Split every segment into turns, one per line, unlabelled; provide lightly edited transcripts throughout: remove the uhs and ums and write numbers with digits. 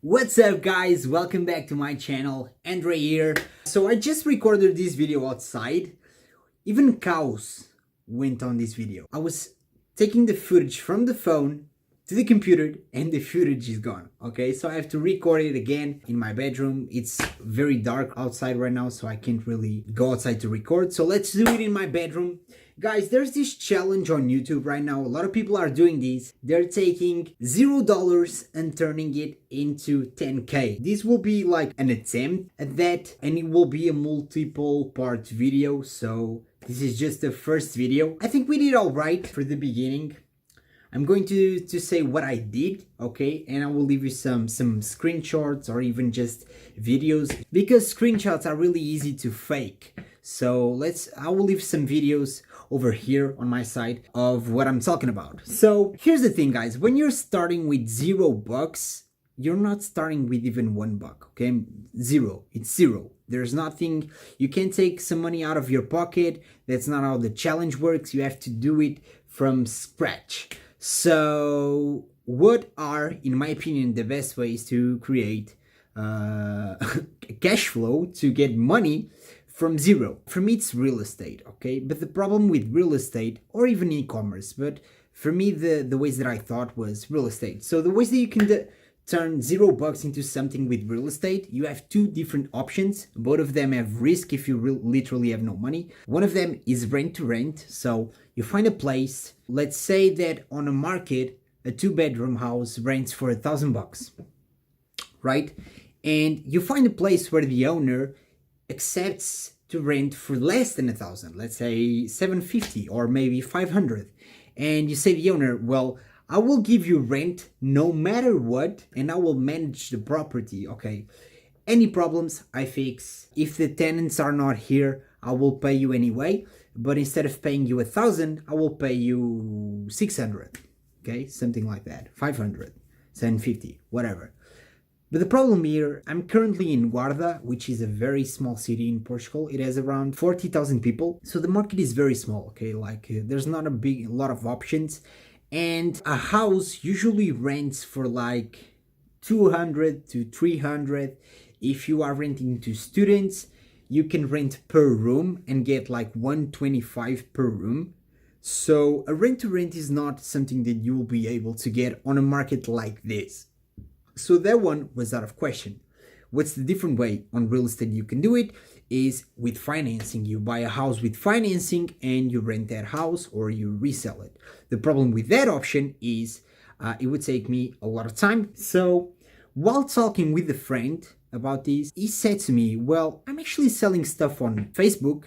What's up guys, welcome back to my channel. Andre here. So I just recorded this video outside. Even cows went on this video. I was taking the footage from the phone to the computer and the footage is gone. Okay, so I have to record it again in my bedroom. It's very dark outside right now, so I can't really go outside to record. So let's do it in my bedroom. Guys, there's this challenge on YouTube right now. A lot of people are doing this. They're taking $0 and turning it into 10K. This will be like an attempt at that, and it will be a multiple part video. So this is just the first video. I think we did all right for the beginning. I'm going to say what I did, okay? And I will leave you some screenshots or even just videos, because screenshots are really easy to fake. So I will leave some videos over here on my side of what I'm talking about. So here's the thing, guys. When you're starting with $0, you're not starting with even $1, okay? Zero. It's zero. There's nothing. You can't take some money out of your pocket. That's not how the challenge works. You have to do it from scratch. So what are, in my opinion, the best ways to create cash flow, to get money from zero? For me, it's real estate, okay? But the problem with real estate, or even e-commerce, but for me, the ways that I thought was real estate. So the ways that you can turn $0 into something with real estate, you have two different options. Both of them have risk if you literally have no money. One of them is rent to rent. So you find a place, let's say that on a market, a 2-bedroom house rents for $1,000, right? And you find a place where the owner accepts to rent for less than 1,000, let's say 750 or maybe 500. And you say to the owner, well, I will give you rent no matter what, and I will manage the property, okay? Any problems, I fix. If the tenants are not here, I will pay you anyway, but instead of paying you 1,000, I will pay you 600, okay? Something like that, 500, 750, whatever. But the problem here, I'm currently in Guarda, which is a very small city in Portugal. It has around 40,000 people. So the market is very small, okay? Like there's not a lot of options. And a house usually rents for like 200 to 300. If you are renting to students, you can rent per room and get like 125 per room. So a rent to rent is not something that you will be able to get on a market like this. So that one was out of question. What's the different way on real estate you can do it is with financing. You buy a house with financing and you rent that house or you resell it. The problem with that option is it would take me a lot of time. So while talking with a friend about this, he said to me, well, I'm actually selling stuff on Facebook,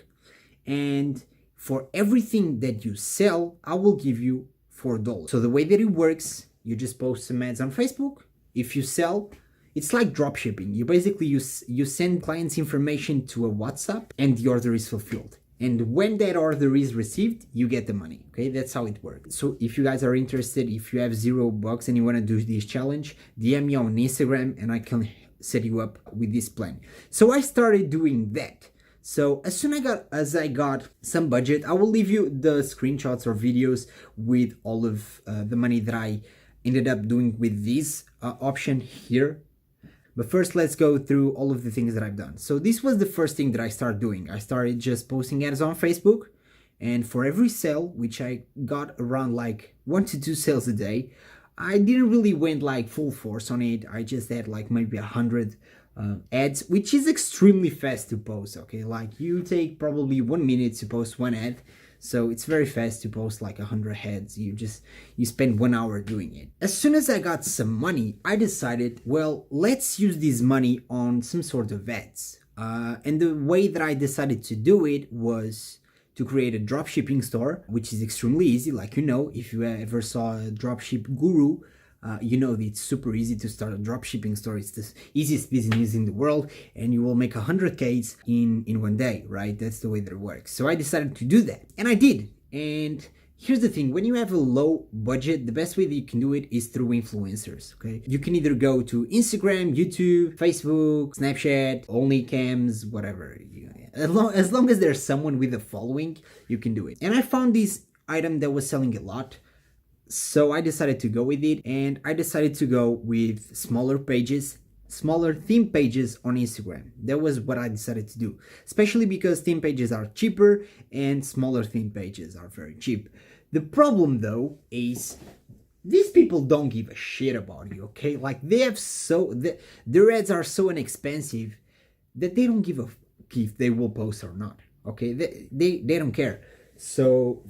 and for everything that you sell, I will give you $4. So the way that it works, you just post some ads on Facebook. If you sell, it's like dropshipping. You basically you send clients information to a WhatsApp and the order is fulfilled. And when that order is received, you get the money. Okay, that's how it works. So if you guys are interested, if you have $0 and you want to do this challenge, DM me on Instagram and I can set you up with this plan. So I started doing that. So as soon as I got some budget, I will leave you the screenshots or videos with all of the money that I ended up doing with this option here. But first, let's go through all of the things that I've done. So this was the first thing that I started doing. I started just posting ads on Facebook, and for every sale, which I got around like 1 to 2 sales a day, I didn't really went like full force on it. I just had like maybe 100 ads, which is extremely fast to post, okay? Like you take probably 1 minute to post one ad. So it's very fast to post like 100 heads. You spend 1 hour doing it. As soon as I got some money, I decided, well, let's use this money on some sort of ads. And the way that I decided to do it was to create a dropshipping store, which is extremely easy. Like, you know, if you ever saw a dropship guru, you know that it's super easy to start a dropshipping store. It's the easiest business in the world, and you will make 100Ks in 1 day, right? That's the way that it works. So I decided to do that, and I did. And here's the thing, when you have a low budget, the best way that you can do it is through influencers, okay? You can either go to Instagram, YouTube, Facebook, Snapchat, OnlyCams, whatever. As long as there's someone with a following, you can do it. And I found this item that was selling a lot. So I decided to go with it, and I decided to go with smaller pages smaller theme pages on Instagram. That was what I decided to do, especially because theme pages are cheaper and smaller theme pages are very cheap. The problem though is these people don't give a shit about you, okay? Like they have their ads are so inexpensive that they don't give a if they will post or not, okay? They don't care. So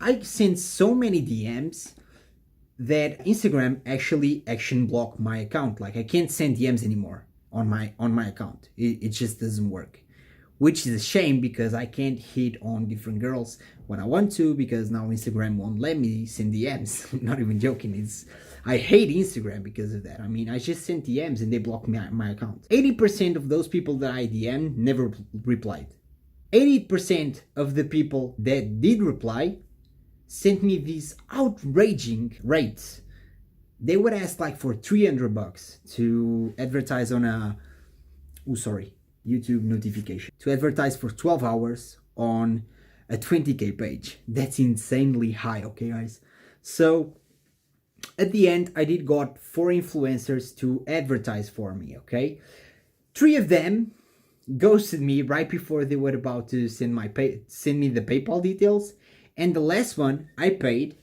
I sent so many DMs that Instagram actually action blocked my account. Like I can't send DMs anymore on my account. It just doesn't work, which is a shame because I can't hit on different girls when I want to, because now Instagram won't let me send DMs. I'm not even joking. I hate Instagram because of that. I mean, I just sent DMs and they blocked my account. 80% of those people that I DM'd never replied. 80% of the people that did reply sent me these outraging rates. They would ask like for $300 to advertise on YouTube notification, to advertise for 12 hours on a 20k page. That's insanely high, okay guys? So at the end, I did got 4 influencers to advertise for me, okay? 3 of them ghosted me right before they were about to send me the PayPal details. And the last one, I paid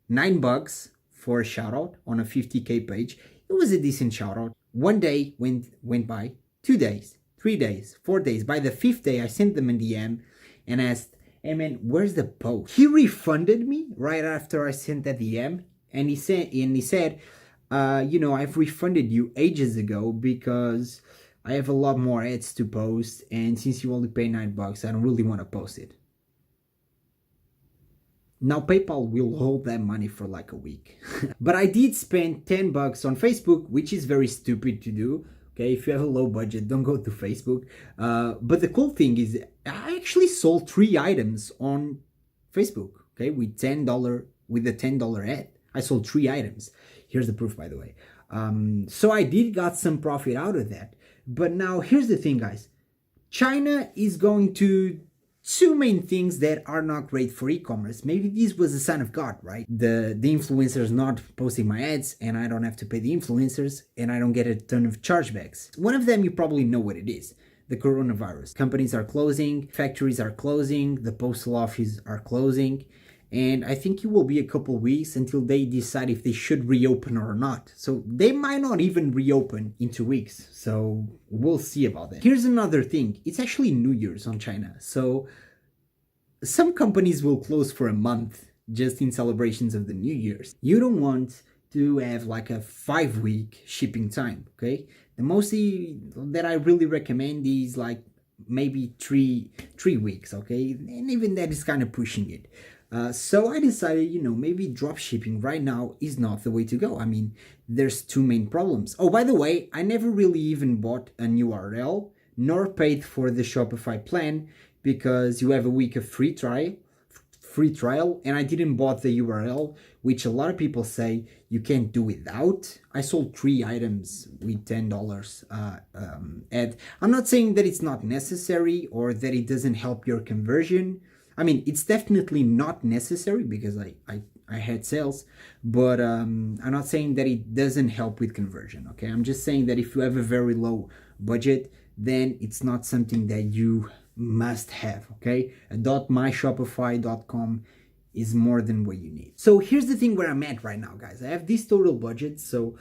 $9 for a shout out on a 50k page. It was a decent shout out. 1 day went by, 2 days, 3 days, 4 days. By the 5th day, I sent them a DM and asked, "Hey man, where's the post?" He refunded me right after I sent that DM, and he said, I've refunded you ages ago because I have a lot more ads to post, and since you only pay $9, I don't really want to post it. Now PayPal will hold that money for like a week. But I did spend $10 on Facebook, which is very stupid to do. Okay, if you have a low budget, don't go to Facebook. But the cool thing is I actually sold 3 items on Facebook, okay, with a $10 ad. I sold 3 items. Here's the proof, by the way. So I did got some profit out of that. But now here's the thing, guys. China is going to 2 main things that are not great for e-commerce. Maybe this was a sign of God, right? The influencers not posting my ads, and I don't have to pay the influencers, and I don't get a ton of chargebacks. One of them, you probably know what it is. The coronavirus. Companies are closing, factories are closing, the postal offices are closing, and I think it will be a couple weeks until they decide if they should reopen or not. So they might not even reopen in 2 weeks. So we'll see about that. Here's another thing. It's actually New Year's on China. So some companies will close for a month just in celebrations of the New Year's. You don't want to have like a 5-week shipping time, okay? The mostly that I really recommend is like maybe three weeks, okay? And even that is kind of pushing it. So I decided, maybe dropshipping right now is not the way to go. I mean, there's 2 main problems. Oh, by the way, I never really even bought an URL nor paid for the Shopify plan because you have a week of free trial, and I didn't bought the URL, which a lot of people say you can't do without. I sold 3 items with $10 ad. I'm not saying that it's not necessary or that it doesn't help your conversion. I mean, it's definitely not necessary because I had sales, but I'm not saying that it doesn't help with conversion, okay? I'm just saying that if you have a very low budget, then it's not something that you must have, okay? .myshopify.com is more than what you need. So here's the thing where I'm at right now, guys. I have this total budget. So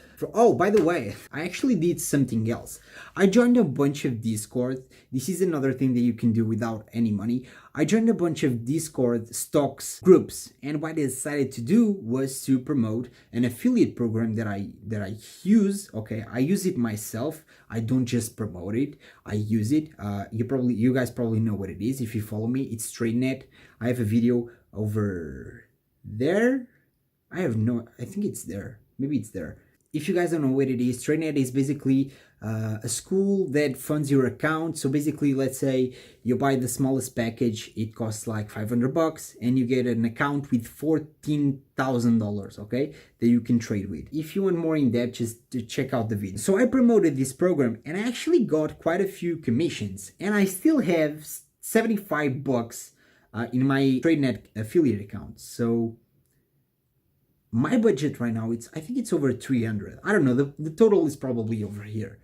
by the way, I actually did something else. I joined a bunch of Discord. This is another thing that you can do without any money. I joined a bunch of Discord stocks groups, and what I decided to do was to promote an affiliate program that I use. Okay, I use it myself. I don't just promote it. I use it. You guys probably know what it is if you follow me. It's TradeNet. I have a video over there. I think it's there. Maybe it's there. If you guys don't know what it is, TradeNet is basically a school that funds your account. So basically, let's say you buy the smallest package, it costs like $500, and you get an account with $14,000, okay, that you can trade with. If you want more in depth, just to check out the video. So I promoted this program, and I actually got quite a few commissions, and I still have $75 in my TradeNet affiliate account. So my budget right now, I think it's over 300. I don't know, the total is probably over here.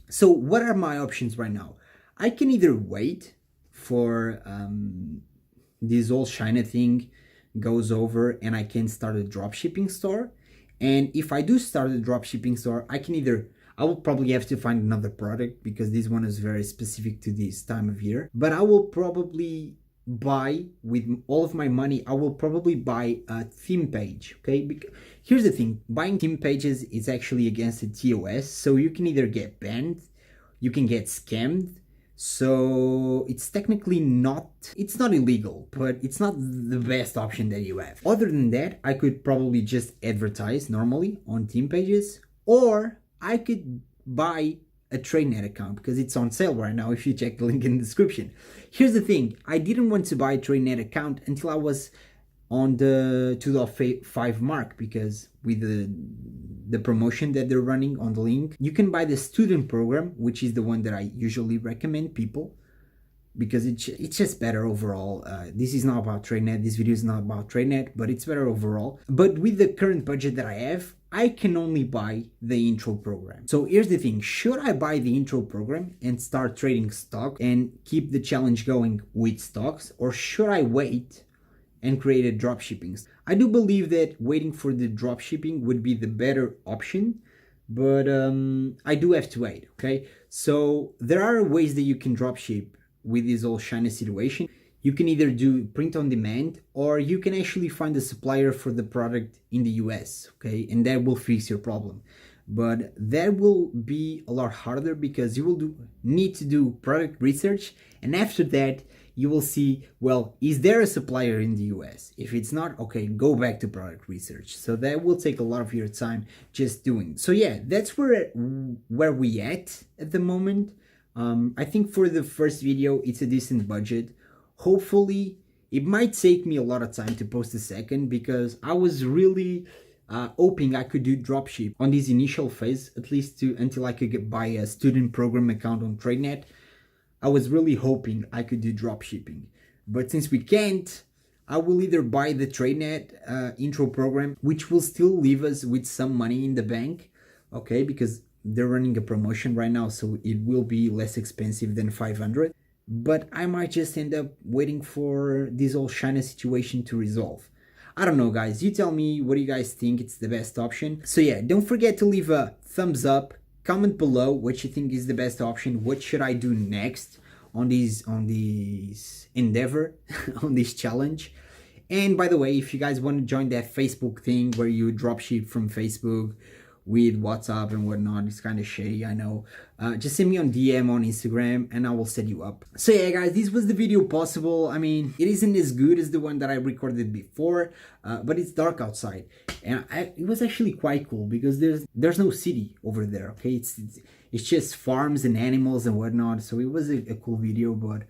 So what are my options right now? I can either wait for this whole China thing goes over and I can start a dropshipping store. And if I do start a dropshipping store, I will probably have to find another product because this one is very specific to this time of year. But I will probably buy, with all of my money, I will probably buy a theme page, okay? Because here's the thing, buying theme pages is actually against the TOS, so you can either get banned, you can get scammed. So it's technically it's not illegal, but it's not the best option that you have. Other than that, I could probably just advertise normally on theme pages, or I could buy a TradeNet account because it's on sale right now if you check the link in the description. Here's the thing, I didn't want to buy a TradeNet account until I was on the 2.5 mark, because with the promotion that they're running on the link, you can buy the student program, which is the one that I usually recommend people because it's just better overall. This is not about TradeNet, this video is not about TradeNet, but it's better overall. But with the current budget that I have, I can only buy the intro program. So here's the thing, should I buy the intro program and start trading stock and keep the challenge going with stocks, or should I wait and create a dropshipping? I do believe that waiting for the dropshipping would be the better option, but I do have to wait, okay? So there are ways that you can dropship with this whole China situation. You can either do print on demand, or you can actually find a supplier for the product in the US, okay? And that will fix your problem. But that will be a lot harder because you will need to do product research, and after that you will see, well, is there a supplier in the US? If it's not, okay, go back to product research. So that will take a lot of your time just doing. So yeah, that's where we at the moment. I think for the first video, it's a decent budget. Hopefully, it might take me a lot of time to post a second because I was really hoping I could do dropship on this initial phase, at least until I could buy a student program account on TradeNet. I was really hoping I could do dropshipping, but since we can't, I will either buy the TradeNet intro program, which will still leave us with some money in the bank, okay, because they're running a promotion right now, so it will be less expensive than 500. But I might just end up waiting for this whole China situation to resolve. I don't know, guys. You tell me what you guys think it's the best option. So yeah, don't forget to leave a thumbs up. Comment below what you think is the best option. What should I do next on this endeavor, on this challenge? And by the way, if you guys want to join that Facebook thing where you dropship from Facebook with WhatsApp and whatnot, it's kind of shady, I know. Just send me on DM on Instagram and I will set you up. So yeah, guys, this was the video possible. I mean, it isn't as good as the one that I recorded before, but it's dark outside, and it was actually quite cool because there's no city over there. Okay, it's just farms and animals and whatnot. So it was a cool video, but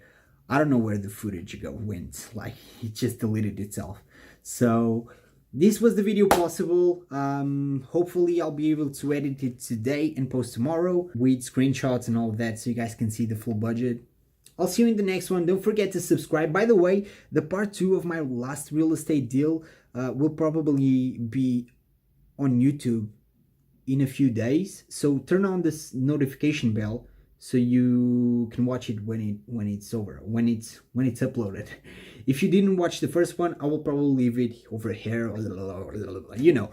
I don't know where the footage went. Like, it just deleted itself. So this was the video possible. Hopefully I'll be able to edit it today and post tomorrow with screenshots and all of that so you guys can see the full budget. I'll see you in the next one. Don't forget to subscribe. By the way, the part 2 of my last real estate deal will probably be on YouTube in a few days. So turn on this notification bell so you can watch it when it's over, when it's uploaded. If you didn't watch the first one, I will probably leave it over here, you know.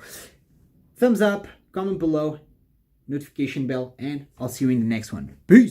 Thumbs up, comment below, notification bell, and I'll see you in the next one. Peace.